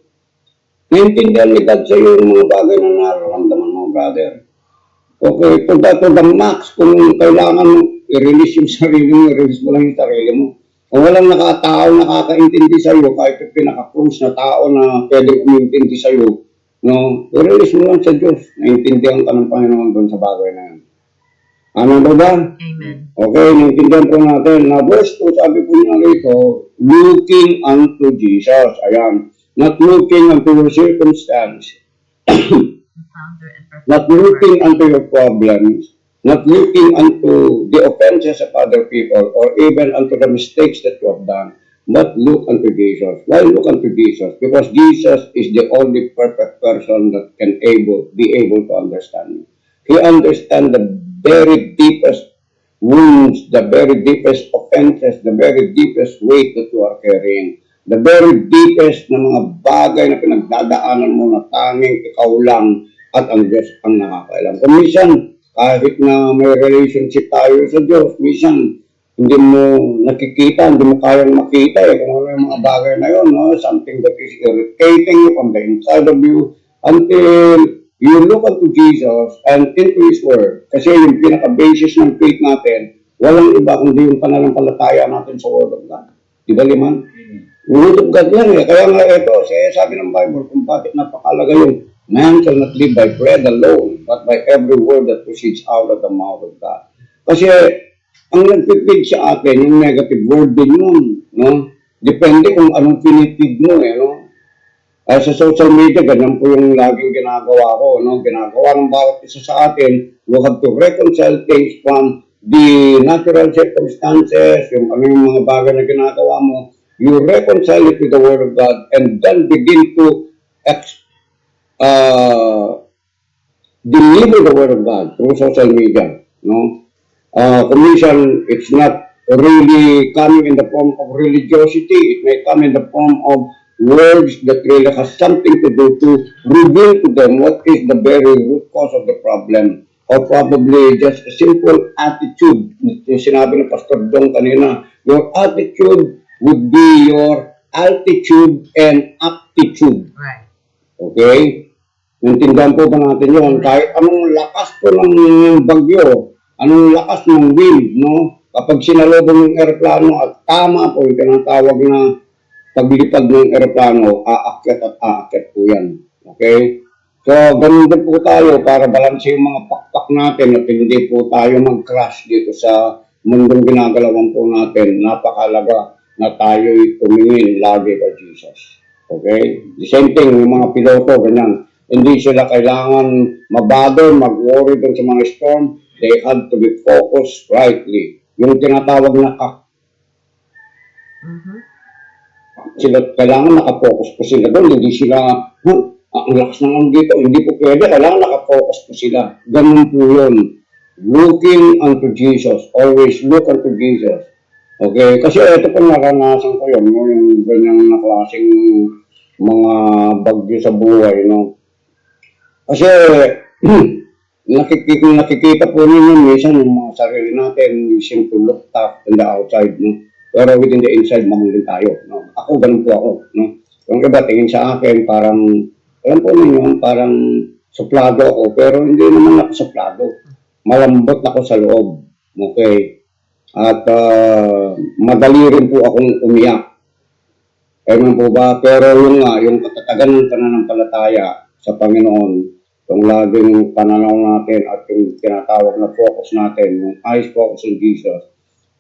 Speaker 1: Naintindihan ni God sa'yo yung mga bagay na nararamdaman mo, brother. Okay, to the max, kung kailangan mo i-release yung sarili mo, i-release mo lang yung sarili mo. Kung walang nakakaintindi sa'yo, kahit yung pinaka-close na tao na pwedeng umintindi sa'yo, no, i-release mo lang sa Diyos. Naintindihan ka ng Panginoon doon sa bagay na yan. Ano ba ba?
Speaker 3: Amen.
Speaker 1: Okay, naintindihan po natin. Na verse 2, sabi po niya rito, looking unto Jesus. Ayan. Not looking unto your circumstance.
Speaker 3: The founder and perfecter
Speaker 1: Not looking unto your problems. Not looking unto the offenses of other people or even unto the mistakes that you have done. But look unto Jesus. Why look unto Jesus? Because Jesus is the only perfect person that can be able to understand you. He understands the very deepest wounds, the very deepest offenses, the very deepest weight that you are carrying. The very deepest na mga bagay na pinagdadaanan mo na tanging ikaw lang at ang Diyos ang nakakailam. Kung minsan, kahit na may relationship tayo sa Diyos, minsan, hindi mo nakikita, hindi mo kayang makita kung ano yung mga bagay na yun, no? Something that is irritating you from the inside of you until you look unto Jesus and into His Word. Kasi yung pinaka-basis ng faith natin, walang iba kundi yung pananampalataya natin sa Word of God. Diba, Liman? Word of God yan eh. Kaya nga ito, sabi ng Bible kung bakit napakalaga yung man shall not live by bread alone, but by every word that proceeds out of the mouth of God. Kasi ang nagpipig sa atin, yung negative word din yun, no? Depende kung anong pinipig mo, no? Sa social media, ganyan po yung laging ginagawa ko, no? Ginagawa ng bawat isa sa atin, you have to reconcile things from the natural circumstances, yung ano yung mga bagay na ginagawa mo, you reconcile it with the Word of God, and then begin to deliver the Word of God through social media, no? Commission, it's not really coming in the form of religiosity. It may come in the form of words that really has something to do to reveal to them what is the very root cause of the problem or probably just a simple attitude. Yung sinabi ni Pastor Dong kanina, your attitude would be your altitude and aptitude.
Speaker 2: Right.
Speaker 1: Okay? Naintindihan po ba natin yun? Kahit anong lakas po ng bagyo, anong lakas ng wind, no? Kapag sinalubong ng eroplano at tama po yung tinatawag na paglipad ng eroplano, aakyat at aakyat po yan. Okay? So, ganun din po tayo para balanse yung mga pakpak natin at hindi po tayo mag-crash dito sa mundong ginagalawan po natin. Napakalaga na tayo'y tumingin lagi kay Jesus. Okay? The same thing, yung mga piloto, ganyan. Hindi sila kailangan mabother, mag-worry dun sa mga storm. They had to be focused rightly. Yung tinatawag na sila, kailangan nakapokus po sila doon. Hindi sila, ang lakas naman dito, hindi po pwede. Kailangan nakapokus po sila. Ganun po yun. Looking unto Jesus. Always look unto Jesus. Okay? Kasi ito po naranasan ko yun. No? Yung ganyang na klaseng mga bagyo sa buhay. No? Kasi nakikita po ninyo minsan yung mga sarili natin, we seem to look tough in the outside. No? Pero within the inside, mamulin tayo. No? Ako, ganun po ako. No? Yung iba, tingin sa akin, parang, alam po ninyo, parang suplado ako, pero hindi naman ako suplado. Malambot ako sa loob. Okay? At madali rin po akong umiyak. Ewan po ba? Pero yung katatagan ng pananampalataya sa Panginoon, yung laging pananaw natin at yung tinatawag na focus natin, yung eyes focus on Jesus,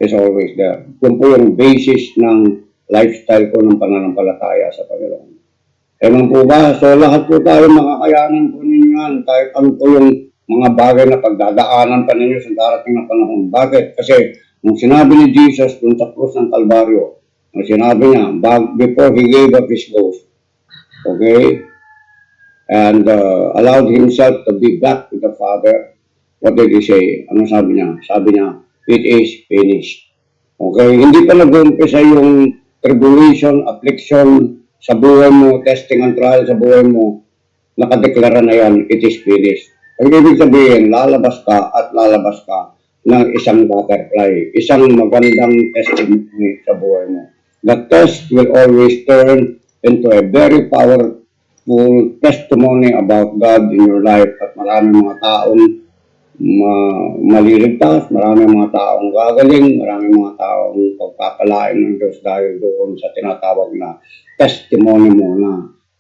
Speaker 1: is always there. Yun po yung basis ng lifestyle ko ng pananampalataya sa Panginoon. Ewan po ba? So lahat po tayo makakayanan po ninyo yan. Kahit ano po yung mga bagay na pagdadaanan pa ninyo sa darating na panahon. Bakit? Kasi nung sinabi ni Jesus dun sa krus ng Kalbaryo, nung sinabi niya, before He gave up His ghost, okay, and allowed Himself to be back with the Father, what did He say? Ano sabi niya? Sabi niya, it is finished. Okay? Hindi pa nag-umpisa yung tribulation, affliction sa buhay mo, testing and trial sa buhay mo, nakadeklara na yan, it is finished. Ang ibig sabihin, lalabas ka at lalabas ka ng isang butterfly, isang magandang testimony sa buhay mo. The test will always turn into a very powerful testimony about God in your life at maraming mga taong maliligtas, maraming mga taong gagaling, maraming mga taong pagpapalain ng Diyos dahil doon sa tinatawag na testimony mo na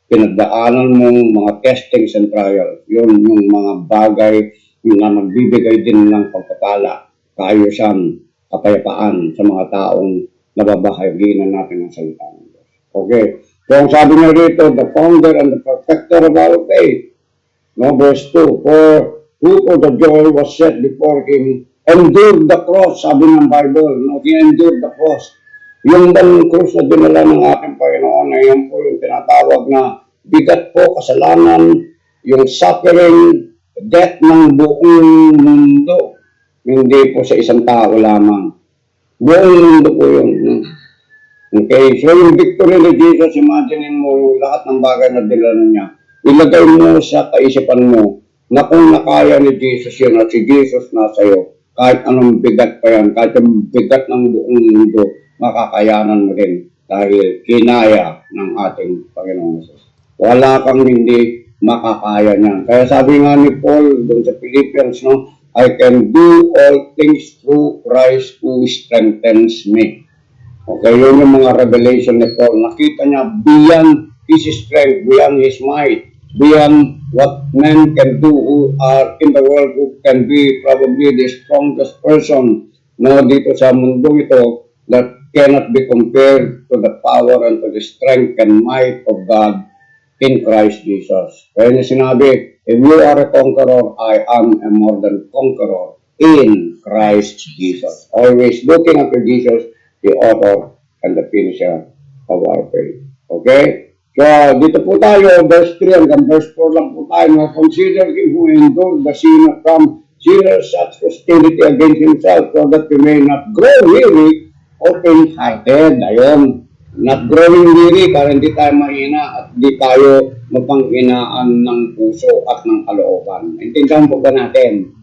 Speaker 1: pinagdaanan mong mga testings and trials. Yun yung mga bagay na magbibigay din ng pagpapala, kaayusan, kapayapaan sa mga taong nababahaginan natin ng salita ng Diyos. Okay. So ang sabi niya rito, the founder and the perfecter of our faith. No, verse 2, for who for the joy was set before him, endured the cross, sabi ng Bible, no? He endured the cross. Yung bang cross na dinala ng ating Panginoon na yun po yung tinatawag na bigat po, kasalanan, yung suffering, death ng buong mundo. Hindi po sa isang tao lamang. Buong mundo po yun. Okay, so yung victory ni Jesus, imagine mo yung lahat ng bagay na dinala niya. Ilagay mo sa kaisipan mo na kung nakaya ni Jesus yun at si Jesus nasa iyo, kahit anong bigat pa yan, kahit yung bigat ng buong mundo, makakayanan mo rin dahil kinaya ng ating Panginoon Jesus. Wala kang hindi makakaya niyan. Kaya sabi nga ni Paul doon sa Philippians, no, I can do all things through Christ who strengthens me. Okay, yun yung mga revelation ni Paul. Nakita niya beyond His strength, beyond His might, beyond what men can do who are in the world, who can be probably the strongest person dito sa mundo ito that cannot be compared to the power and to the strength and might of God in Christ Jesus. Kaya niya sinabi, if you are a conqueror, I am a more than conqueror in Christ Jesus. Always looking unto Jesus, the author and the finisher of our faith. Okay? So, dito po tayo, verse 3 hanggang verse 4 lang po tayo. Consider him who endured the sin from sinners such hostility against himself so that you may not grow weary or faint-hearted. Ayun. Not growing weary para hindi tayo mahina at hindi tayo mapanghinaan ng puso at ng kalooban. Intindihan po ba natin?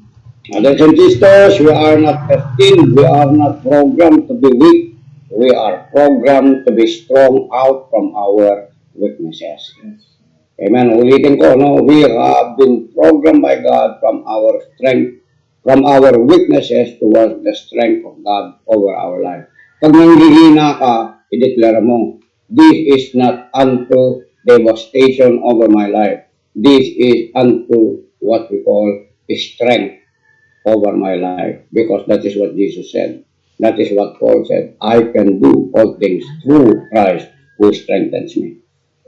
Speaker 1: Brothers and sisters, we are not destined, we are not programmed to be weak. We are programmed to be strong out from our weaknesses. Amen. Ulitin ko, no? We have been programmed by God from our strength, from our weaknesses towards the strength of God over our life. Pag nanghihina ka, i-declare mo, this is not unto devastation over my life. This is unto what we call strength over my life, because that is what Jesus said. That is what Paul said. I can do all things through Christ who strengthens me.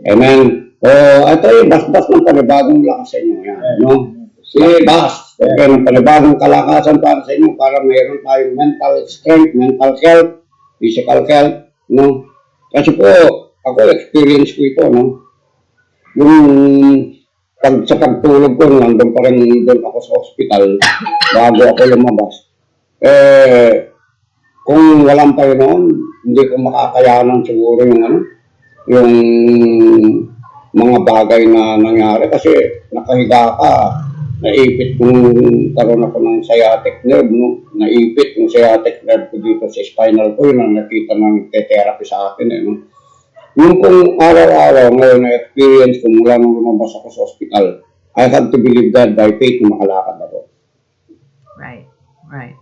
Speaker 1: Amen. Ito yung bas-bas ng panibagong lakas sa inyo. Yan, no? Bas. Okay, ng panibagong kalakasan para sa inyo, para mayroon tayong mental strength, mental health, physical health, no? Kasi po, ako experience ko ito, no? Yung sa pagtulog ko, nandun pa rin doon ako sa hospital bago ako lumabas. Kung walang tayo noon, hindi ko makakayanan siguro yung mga bagay na nangyari. Kasi nakahiga ka, naipit kung karoon ako ng sciatic nerve, no? Naipit yung sciatic nerve ko dito sa spinal ko, yun ang nakita ng therapy sa akin, no? Yung kung araw-araw ngayon na-experience ko mula nung lumabas ako sa hospital, I have to believe God by faith na makalakad ako.
Speaker 3: Right. Right.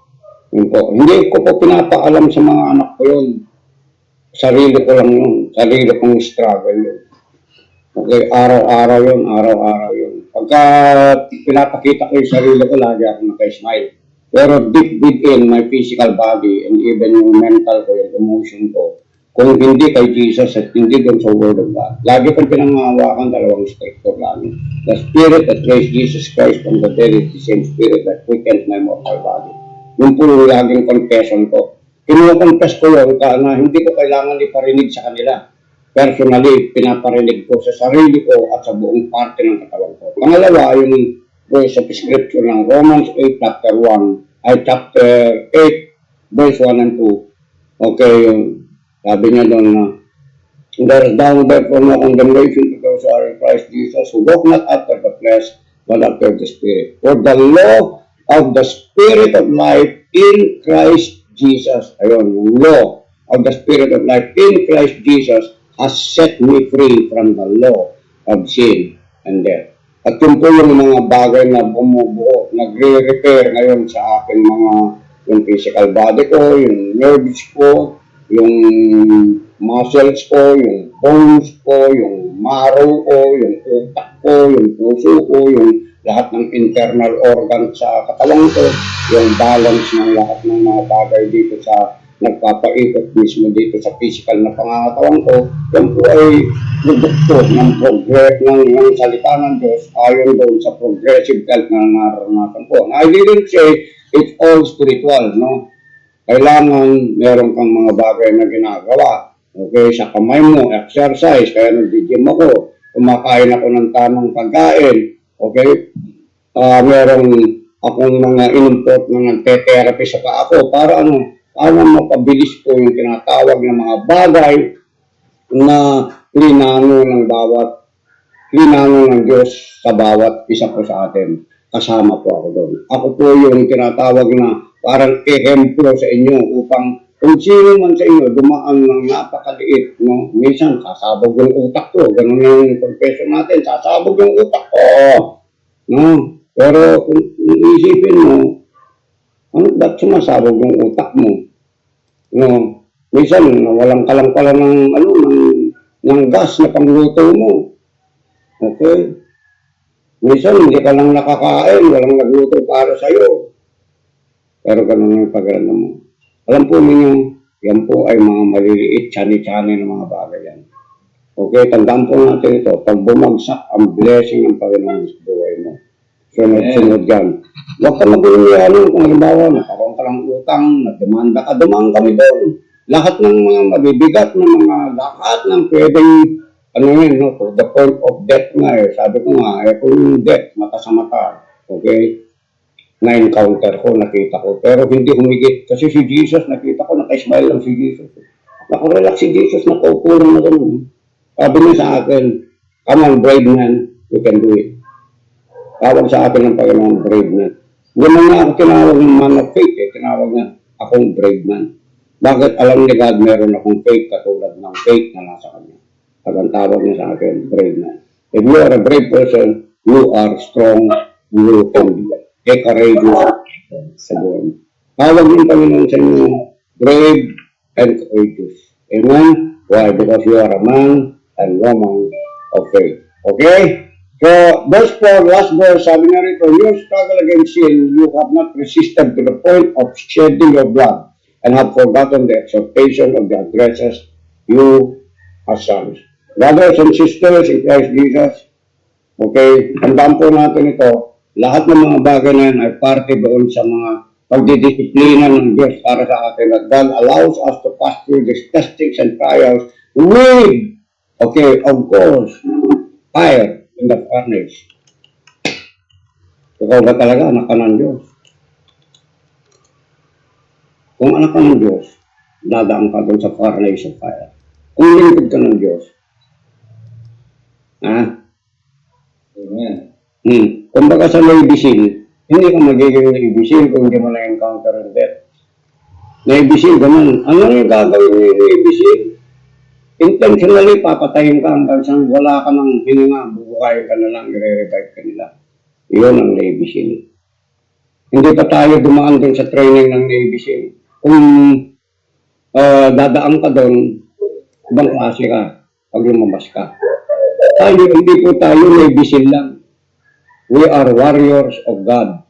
Speaker 1: Yun po. Hindi ko po pinapaalam sa mga anak ko yun. Sarili ko lang yun. Sarili kong struggle yun. Okay, araw-araw yun. Pagka pinapakita ko yung sarili ko, lagi ako naka-smile. Pero deep within my physical body and even yung mental ko, yung emotion ko, kung hindi kay Jesus at hindi doon sa Word of God. Lagi kong pinangahawakan dalawang scripture lagi. The Spirit that raised Jesus Christ from the dead is the same Spirit that quickens my mortal body. Yun po yung laging confession ko. Kinukonfess ko yun na hindi ko kailangan iparinig sa kanila. Personally, pinaparinig ko sa sarili ko at sa buong parte ng katawan ko. Pangalawa, yung sa scripture ng Romans 8 chapter 8 verse 1 and 2. Okay, yung sabi niya doon na, there is now therefore no condemnation to those who are in Christ Jesus, who walk not after the flesh, but after the Spirit. For the law of the Spirit of life in Christ Jesus, ayun, yung law of the Spirit of life in Christ Jesus has set me free from the law of sin and death. At yun po yung mga bagay na bumubuo, nagre-repair ngayon sa aking yung physical body ko, yung nerves ko, yung muscles ko, yung bones ko, yung marrow ko, yung utak ko, yung puso ko, yung lahat ng internal organ sa katawan ko, yung balance ng lahat ng mga bagay dito sa nagpapaikot mismo dito sa physical na pangangatawan ko, yan po ay produkto ng salita ng Diyos ayon doon sa progressive health na naranasan ko. I didn't say it's all spiritual, no? Kailangan meron kang mga bagay na ginagawa. Okay, sa kamay mo, exercise, kaya nag-gym ako, kumakain ako ng tamang pagkain. Okay, meron akong mga in-import na nagte-therapy sa paa ko para mapabilis ko yung tinatawag na mga bagay na linango ng Diyos sa bawat isa po sa atin. Kasama po ako doon. Ako po yung tinatawag na parang ehemplo sa inyo upang kung sino man sa inyo dumaan ng napakaliit, no? Minsan sasabog yung utak ko, ganun yung confession natin, sasabog yung utak ko, no? Pero kung isipin mo, ba't sumasabog yung utak mo? No? Minsan walang kalang pala ng gas na pangluto mo. Okay? Minsan hindi ka lang nakakain, walang nagluto para sa'yo. Pero ganun yung pagramdam mo. Alam po ninyo, yan po ay mga maliliit, tsani-tsani ng mga bagay yan. Okay, tandaan po natin ito. Pag bumagsak ang blessing ng Panginoon sa buhay mo, sunod-sunod yan. Huwag ka mag-uwiano kung halimbawa, nakaroon ka ng utang, nagdemanda ka, dumaan kami doon. Lahat ng mga mabibigat na lahat ng pwedeng, to the point of death nga Sabi ko nga, kung death, mata sa mata. Okay? Na-encounter ko, nakita ko. Pero hindi humigit. Kasi si Jesus, nakita ko, naka-smile lang si Jesus. Nakarelax si Jesus, nakaupo lang na doon. Sabi niya sa akin, come on, brave man, you can do it. Tawag sa akin ng Panginoon, brave man. Ganun nga ako tinawag ng man of faith eh. Tinawag na akong brave man. Bakit alam ni God meron akong faith katulad ng faith na nasa kanya? Pag ang tawag niya sa akin, brave man. If you are a brave person, you are strong, you can be a courageous sa buhay mo. Tawag ng Panginoon sa inyo, brave and courageous. Amen? Why? Because you are a man and woman of faith. Okay? So, verse 4, last verse, sabi nga rito, you struggle against sin, you have not resisted to the point of shedding your blood and have forgotten the exhortation of the addresses you as sons. Brothers and sisters in Christ Jesus, okay, tandaan po natin ito, lahat ng mga bagay na yan ay parte doon sa mga pagdidisiplina ng Diyos para sa atin, that God allows us to pass through these testings and trials with, okay, of course, fire in the furnace. Ikaw ba talaga anak ka ng Diyos? Kung anak ka ng Diyos, dadaan ka doon sa furnace of fire. Kung lingkod ka ng Diyos,
Speaker 5: Amen.
Speaker 1: Kung baka sa Navy SEAL, hindi ka magiging Navy SEAL kung hindi mo na-encounter ang death. Navy SEAL, ganun. Ano yung gagawin ng Navy SEAL? Intentionally, papatayin ka hanggang sa wala ka ng hininga, bubukayin ka na lang, i-revive ka nila. Iyon ang Navy SEAL. Hindi pa tayo dumaan din sa training ng Navy SEAL. Kung dadaan ka doon, ibang klase ka pag lumabas ka. Tayo, hindi po tayo Navy SEAL lang. We are warriors of God.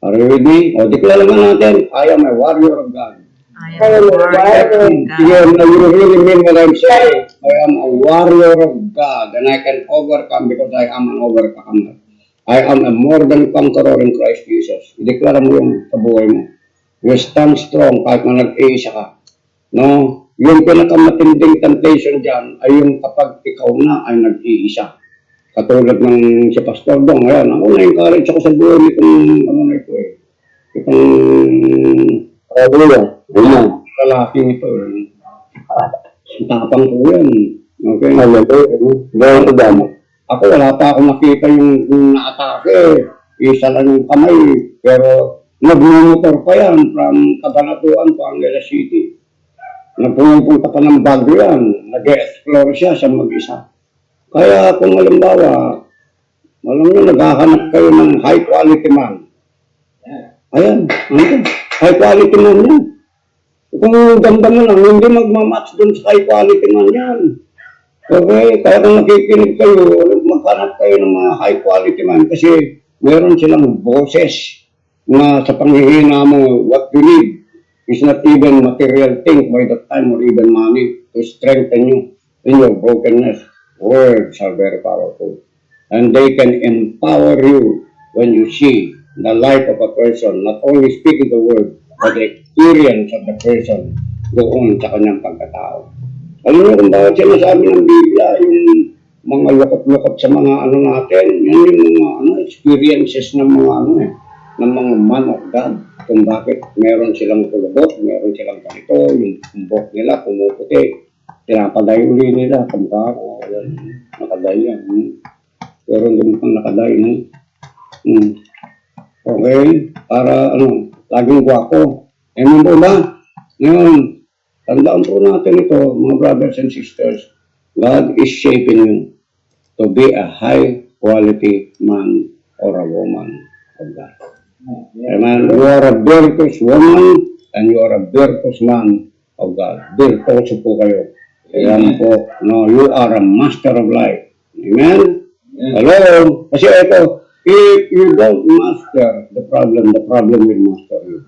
Speaker 1: Are you with me? O, declare naman natin, I am a warrior of God.
Speaker 3: I am a warrior of
Speaker 1: Yeah,
Speaker 3: God.
Speaker 1: now you really mean what I'm saying. I am a warrior of God and I can overcome because I am an overcomer. I am a more than conqueror in Christ Jesus. I-declare mo yung sa buhay mo. You stand strong kahit na nag-iisa ka. No? Yung pinakamatinding temptation dyan ay yung kapag ikaw na ay nag-iisa. Katulad ng si Pastor Dong, ayan, ako na-encourage ako sa buhay nitong, ano na ito eh, itong, lalaking ito eh. Ang tapang ko yan. Okay? Gawin ko damo. Ako wala pa akong nakita yung na-atake. Isa lang yung kamay. Pero nag-motor pa yan from Cabanatuan to Angeles City. Nagpupunta pa ng Baguio yan. Nag-explore siya sa mag-isa. Kaya kung halimbawa, alam nyo, naghahanap kayo ng high quality man. Ayan, high quality man yan. Kung ganda mo lang, hindi magmamatch dun sa high quality man yan. Okay, kaya kung nakikinig kayo, maghanap kayo ng mga high quality man kasi meron silang boses na sa panghihina mo, what you need is not even material things by the time or even money to strengthen you in your brokenness. Words are very powerful. And they can empower you when you see the life of a person, not only speaking the word, but the experience of the person doon sa kanyang pagkatao. Alam niyo kung bakit sinasabi ng Biblia, yung mga lukot-lukot sa mga ano natin, yan yung mga experiences ng mga ng mga man of God. Kung bakit meron silang kulubot, meron silang ganito, yung kumbok nila, pumuputi. Pinapaday uli nila, kamukha ko, nakaday yan. Pero hindi pang nakaday, no? Okay? Para, laging gwako. Amen po ba? Ngayon, tandaan po natin ito, mga brothers and sisters, God is shaping you to be a high quality man or a woman of God. Amen? You are a virtuous woman and you are a virtuous man of God. Virtuoso po kayo. Ayan po, no, you are a master of life. Amen? Hello? Kasi ito, if you don't master the problem will master you.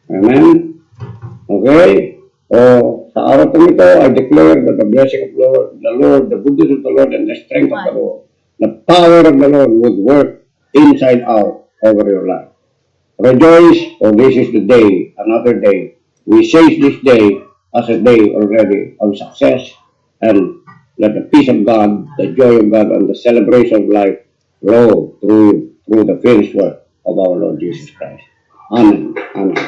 Speaker 1: Amen? Okay? O, sa araw po ito, I declare that the blessing of the Lord, the goodness of the Lord, and the strength of the Lord, the power of the Lord would work inside out over your life. Rejoice, for this is the day, another day. We seize this day as a day already of success, and let the peace of God, the joy of God, and the celebration of life flow through the finished work of our Lord Jesus Christ. Amen. Amen.